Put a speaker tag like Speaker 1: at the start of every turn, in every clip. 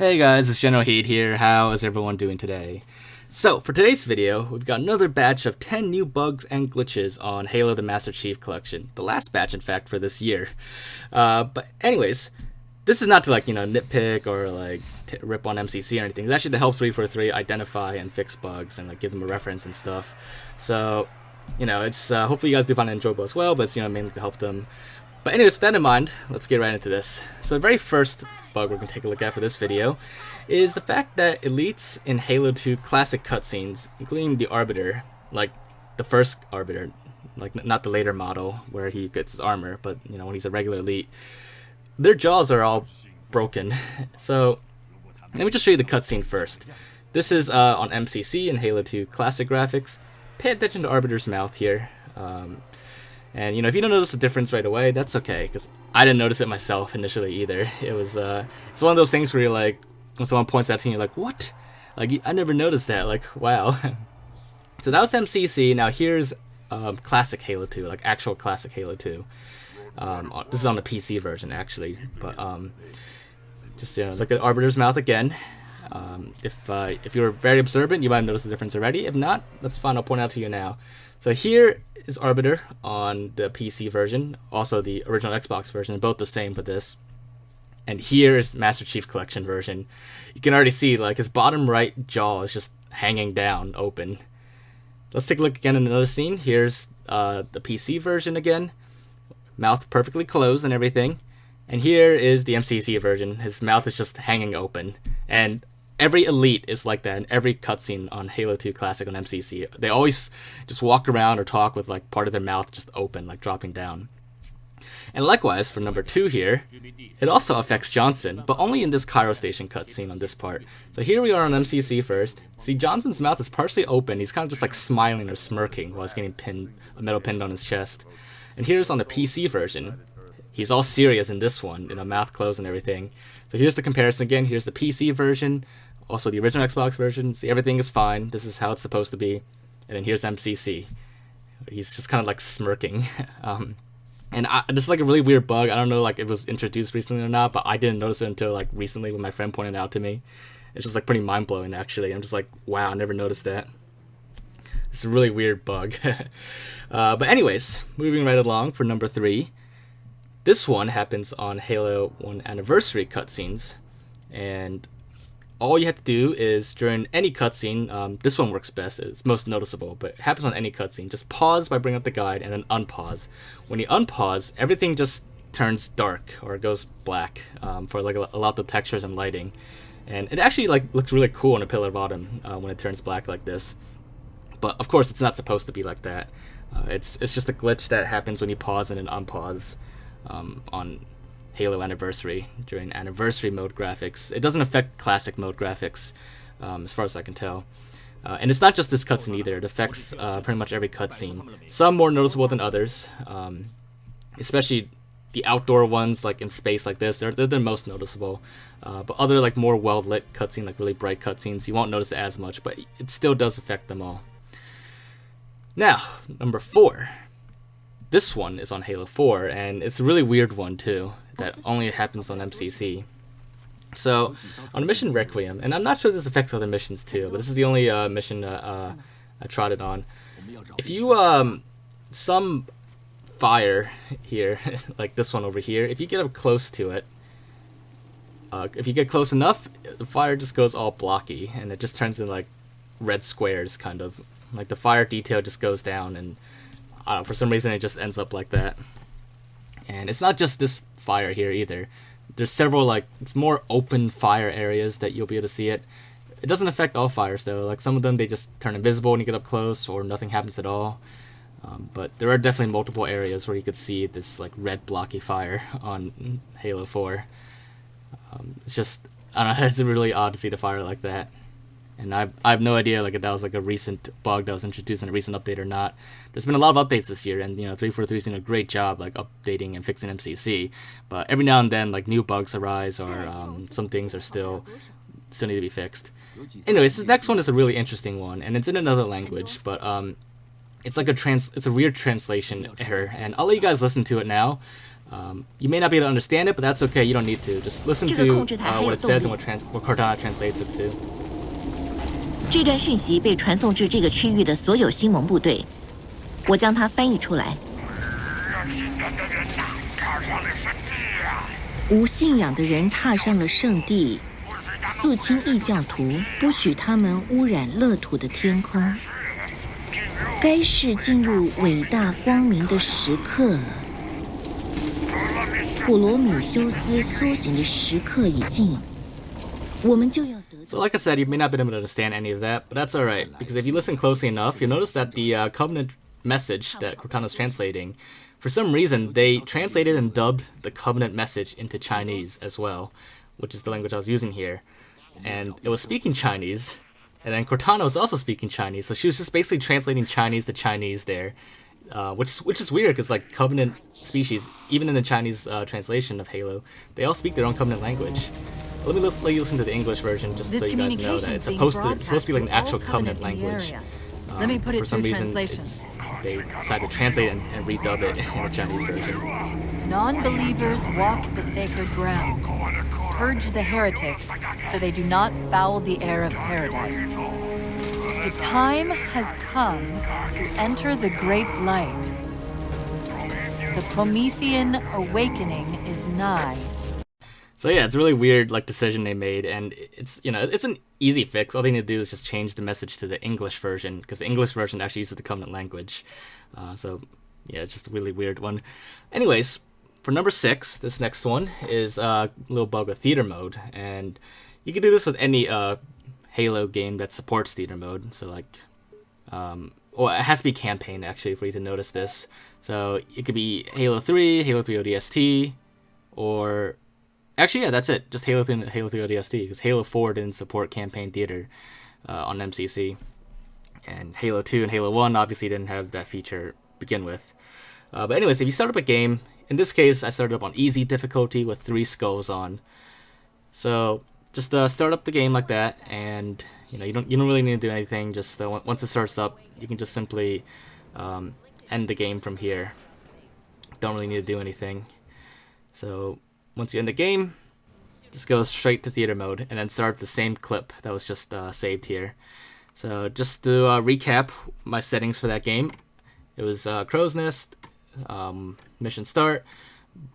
Speaker 1: Hey guys, it's Generalkidd here. How is everyone doing today? So, for today's video, we've got another batch of 10 new bugs and glitches on Halo the Master Chief Collection. The last batch, in fact, for this year. But anyways, this is not to nitpick or rip on MCC or anything. It's actually to help 343 identify and fix bugs and give them a reference and stuff. So, it's hopefully you guys do find it enjoyable as well, but it's mainly to help them. But anyways, with that in mind, let's get right into this. So the very first bug we're going to take a look at for this video is the fact that elites in Halo 2 classic cutscenes, including the Arbiter, like the first Arbiter, not the later model where he gets his armor, but when he's a regular elite, their jaws are all broken. So let me just show you the cutscene first. This is on MCC in Halo 2 classic graphics. Pay attention to Arbiter's mouth here. And if you don't notice the difference right away, that's okay, because I didn't notice it myself initially either. It was it's one of those things where you're like, when someone points out to you, you're like, what? I never noticed that. Wow. So that was MCC. Now here's classic Halo 2, actual classic Halo 2. This is on the PC version actually, but just look at Arbiter's mouth again. If you're very observant, you might have noticed the difference already. If not, that's fine. I'll point out to you now. So here is Arbiter on the PC version, also the original Xbox version, both the same for this. And here is Master Chief Collection version. You can already see his bottom right jaw is just hanging down, open. Let's take a look again at another scene. Here's the PC version again, mouth perfectly closed and everything. And here is the MCC version. His mouth is just hanging open. And every elite is like that in every cutscene on Halo 2 Classic on MCC. They always just walk around or talk with part of their mouth just open, dropping down. And likewise for number 2 here, it also affects Johnson, but only in this Cairo Station cutscene on this part. So here we are on MCC first. See, Johnson's mouth is partially open. He's kind of just smiling or smirking while he's getting a metal pinned on his chest. And here's on the PC version. He's all serious in this one, mouth closed and everything. So here's the comparison again. Here's the PC version, also the original Xbox version. See, everything is fine. This is how it's supposed to be. And then here's MCC. He's just kind of smirking. And this is a really weird bug. I don't know if it was introduced recently or not, but I didn't notice it until recently when my friend pointed it out to me. It's just pretty mind-blowing actually. I'm just wow, I never noticed that. It's a really weird bug. But anyways, moving right along for number 3. This one happens on Halo 1 Anniversary cutscenes, and all you have to do is, during any cutscene, this one works best, it's most noticeable, but it happens on any cutscene, just pause by bringing up the guide and then unpause. When you unpause, everything just turns dark, or it goes black, for a lot of the textures and lighting. And it actually looks really cool on a pillar bottom when it turns black like this. But of course it's not supposed to be like that. It's just a glitch that happens when you pause and then unpause. On Halo Anniversary during Anniversary mode graphics. It doesn't affect Classic mode graphics, as far as I can tell. And it's not just this cutscene either. It affects pretty much every cutscene. Some more noticeable than others, especially the outdoor ones, in space like this. They're the most noticeable. But other more well-lit cutscenes, really bright cutscenes, you won't notice it as much, but it still does affect them all. Now, number 4. This one is on Halo 4, and it's a really weird one too, that only happens on MCC. So, on Mission Requiem, and I'm not sure this affects other missions too, but this is the only mission I tried it on. If you, some fire here, like this one over here, if you get up close to it, if you get close enough, the fire just goes all blocky, and it just turns into red squares, kind of. The fire detail just goes down, and for some reason it just ends up like that. And it's not just this fire here either. There's several it's more open fire areas that you'll be able to see it. It doesn't affect all fires though. Some of them they just turn invisible when you get up close, or nothing happens at all. But there are definitely multiple areas where you could see this red blocky fire on Halo 4. It's just, I don't know, it's really odd to see the fire like that. And I have no idea if that was a recent bug that was introduced in a recent update or not. There's been a lot of updates this year, and 343 is doing a great job updating and fixing MCC. But every now and then new bugs arise, or some things are still need to be fixed. Anyways, this next one is a really interesting one, and it's in another language, but it's a weird translation error, and I'll let you guys listen to it now. You may not be able to understand it, but that's okay. You don't need to. Just listen to what it says and what Cortana translates it to.
Speaker 2: 这段讯息被传送至这个区域的所有星盟部队，我将它翻译出来。无信仰的人踏上了圣地，肃清异教徒，不许他们污染乐土的天空。该是进入伟大光明的时刻了。普罗米修斯苏醒的时刻已近，我们就要得。
Speaker 1: So like I said, you may not be able to understand any of that, but that's alright, because if you listen closely enough, you'll notice that the Covenant message that Cortana's translating, for some reason, they translated and dubbed the Covenant message into Chinese as well, which is the language I was using here. And it was speaking Chinese, and then Cortana was also speaking Chinese, so she was just basically translating Chinese to Chinese there, which is weird, because like Covenant species, even in the Chinese translation of Halo, they all speak their own Covenant language. Let you listen to the English version just so you guys know that it's supposed to be like an actual Covenant language.
Speaker 3: Let me put it
Speaker 1: for some
Speaker 3: through
Speaker 1: reason,
Speaker 3: translation.
Speaker 1: They decided to translate and redub it in a Chinese version.
Speaker 3: Non-believers walk the sacred ground. Purge the heretics so they do not foul the air of paradise. The time has come to enter the great light. The Promethean awakening is nigh.
Speaker 1: So yeah, it's a really weird like decision they made, and it's it's an easy fix. All they need to do is just change the message to the English version, because the English version actually uses the Covenant language. So yeah, it's just a really weird one. Anyways, for number 6, this next one is a little bug with theater mode, and you can do this with any Halo game that supports theater mode. So like, well, it has to be campaign actually for you to notice this. So it could be Halo 3, Halo 3 ODST, or actually, yeah, that's it. Just Halo 3 and Halo 3 ODST, because Halo 4 didn't support campaign theater on MCC. And Halo 2 and Halo 1 obviously didn't have that feature to begin with. But anyways, if you start up a game, in this case, I started up on easy difficulty with 3 skulls on. So just start up the game like that, and you don't really need to do anything. Just once it starts up, you can just simply end the game from here. Don't really need to do anything. So once you end the game, just go straight to theater mode and then start the same clip that was just saved here. So just to recap my settings for that game, it was Crow's Nest, mission start,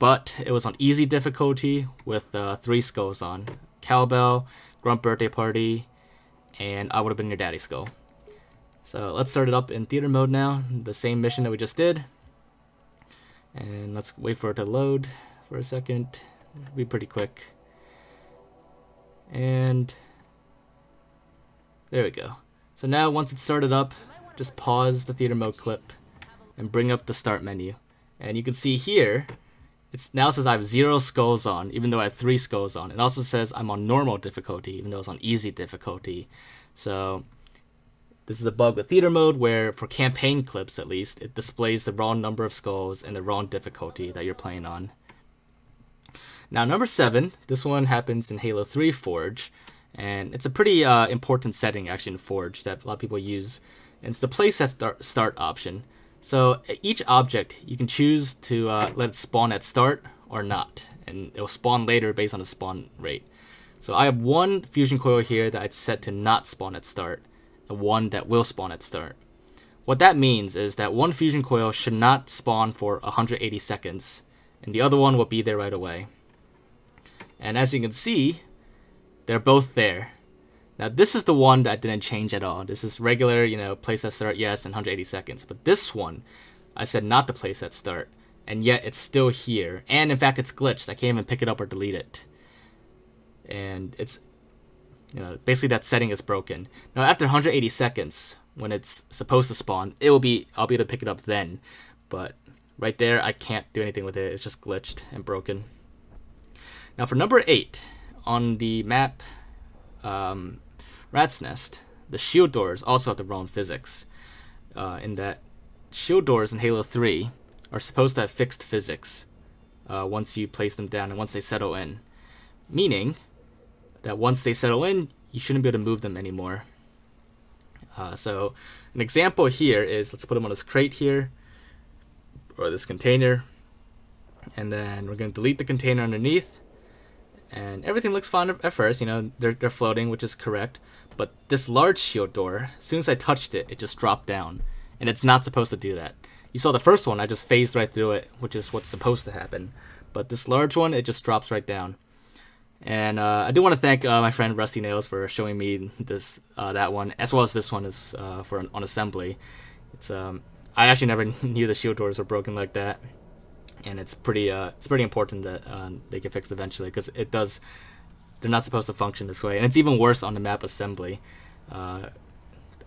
Speaker 1: but it was on easy difficulty with 3 skulls on. Cowbell, Grunt Birthday Party, and I Would Have Been Your Daddy Skull. So let's start it up in theater mode now, the same mission that we just did. And let's wait for it to load for a second. It'll be pretty quick. And there we go. So now once it's started up, just pause the theater mode clip and bring up the start menu. And you can see here, it now says I have 0 skulls on, even though I have 3 skulls on. It also says I'm on normal difficulty, even though it's on easy difficulty. So this is a bug with theater mode where, for campaign clips at least, it displays the wrong number of skulls and the wrong difficulty that you're playing on. Now number 7, this one happens in Halo 3 Forge, and it's a pretty important setting actually in Forge that a lot of people use, and it's the playset start option. So each object you can choose to let it spawn at start or not, and it will spawn later based on the spawn rate. So I have 1 fusion coil here that I'd set to not spawn at start, and 1 that will spawn at start. What that means is that 1 fusion coil should not spawn for 180 seconds, and the other one will be there right away. And as you can see, they're both there. Now this is the one that didn't change at all. This is regular, place at start, yes, and 180 seconds. But this one, I said not to place at start, and yet it's still here. And in fact, it's glitched. I can't even pick it up or delete it. And it's, basically that setting is broken. Now after 180 seconds, when it's supposed to spawn, I'll be able to pick it up then. But right there, I can't do anything with it. It's just glitched and broken. Now for number 8, on the map Rat's Nest, the shield doors also have the wrong physics. In that shield doors in Halo 3 are supposed to have fixed physics once you place them down and once they settle in. Meaning that once they settle in, you shouldn't be able to move them anymore. So an example here is, let's put them on this crate here, or this container. And then we're going to delete the container underneath. And everything looks fine at first, you know, they're floating, which is correct. But this large shield door, as soon as I touched it, it just dropped down. And it's not supposed to do that. You saw the first one, I just phased right through it, which is what's supposed to happen. But this large one, it just drops right down. And I do want to thank my friend Rusty Nails for showing me this that one, as well as this one is for on assembly. It's I actually never knew the shield doors were broken like that, and it's pretty important that they get fixed eventually, because they're not supposed to function this way, and it's even worse on the map assembly.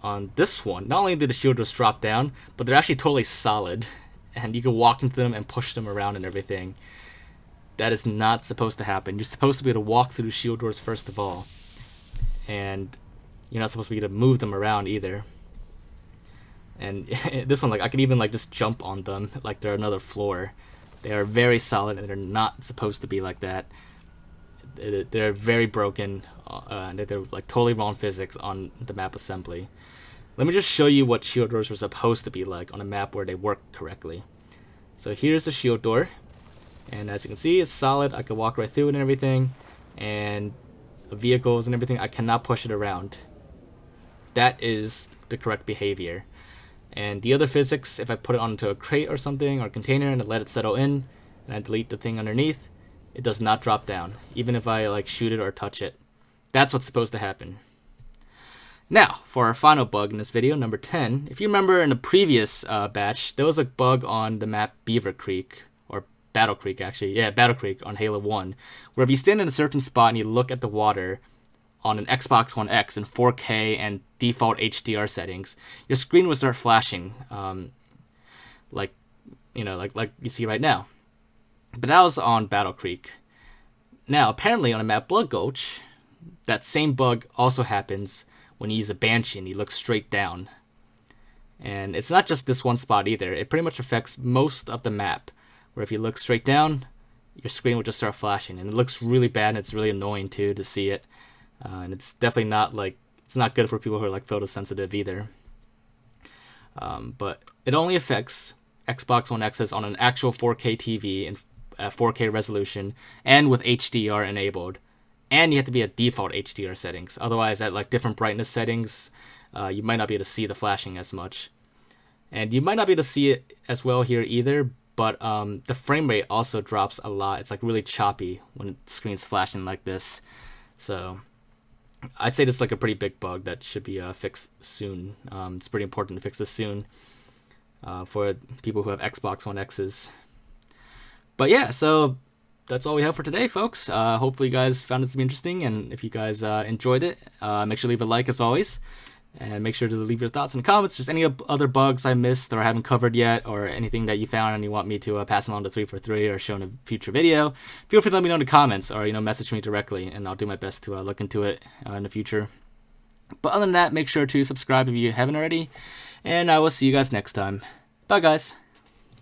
Speaker 1: On this one, not only did the shield doors drop down, but they're actually totally solid, and you can walk into them and push them around and everything. That is not supposed to happen. You're supposed to be able to walk through shield doors first of all, and you're not supposed to be able to move them around either. And this one, like, I could even like just jump on them like they're another floor. They are very solid, and they're not supposed to be like that. They're very broken, and they're like totally wrong physics on the map assembly. Let me just show you what shield doors were supposed to be like on a map where they work correctly. So here's the shield door, and as you can see, it's solid. I can walk right through it and everything, and the vehicles and everything, I cannot push it around. That is the correct behavior. And the other physics, if I put it onto a crate or something, or a container, and I let it settle in, and I delete the thing underneath, it does not drop down, even if I like shoot it or touch it. That's what's supposed to happen. Now, for our final bug in this video, number 10. If you remember in the previous batch, there was a bug on the map Beaver Creek, or Battle Creek actually. Yeah, Battle Creek on Halo 1, where if you stand in a certain spot and you look at the water on an Xbox One X in 4K and default HDR settings, your screen will start flashing, like you see right now. But that was on Battle Creek. Now, apparently on a map Blood Gulch, that same bug also happens when you use a Banshee and you look straight down. And it's not just this one spot either. It pretty much affects most of the map, where if you look straight down, your screen will just start flashing. And it looks really bad, and it's really annoying too to see it. And it's definitely not it's not good for people who are like photosensitive either. But it only affects Xbox One X's on an actual 4K TV in 4K resolution and with HDR enabled. And you have to be at default HDR settings. Otherwise, at like different brightness settings, you might not be able to see the flashing as much. And you might not be able to see it as well here either, but the frame rate also drops a lot. It's like really choppy when the screen's flashing like this. So I'd say this is like a pretty big bug that should be fixed soon. It's pretty important to fix this soon for people who have Xbox One X's. But yeah, so that's all we have for today, folks. Hopefully you guys found this to be interesting, and if you guys enjoyed it, make sure to leave a like as always, and make sure to leave your thoughts in the comments. Just any other bugs I missed or I haven't covered yet, or anything that you found and you want me to pass along to 343 or show in a future video, feel free to let me know in the comments, or message me directly, and I'll do my best to look into it in the future. But other than that, make sure to subscribe if you haven't already, and I will see you guys next time. Bye, guys.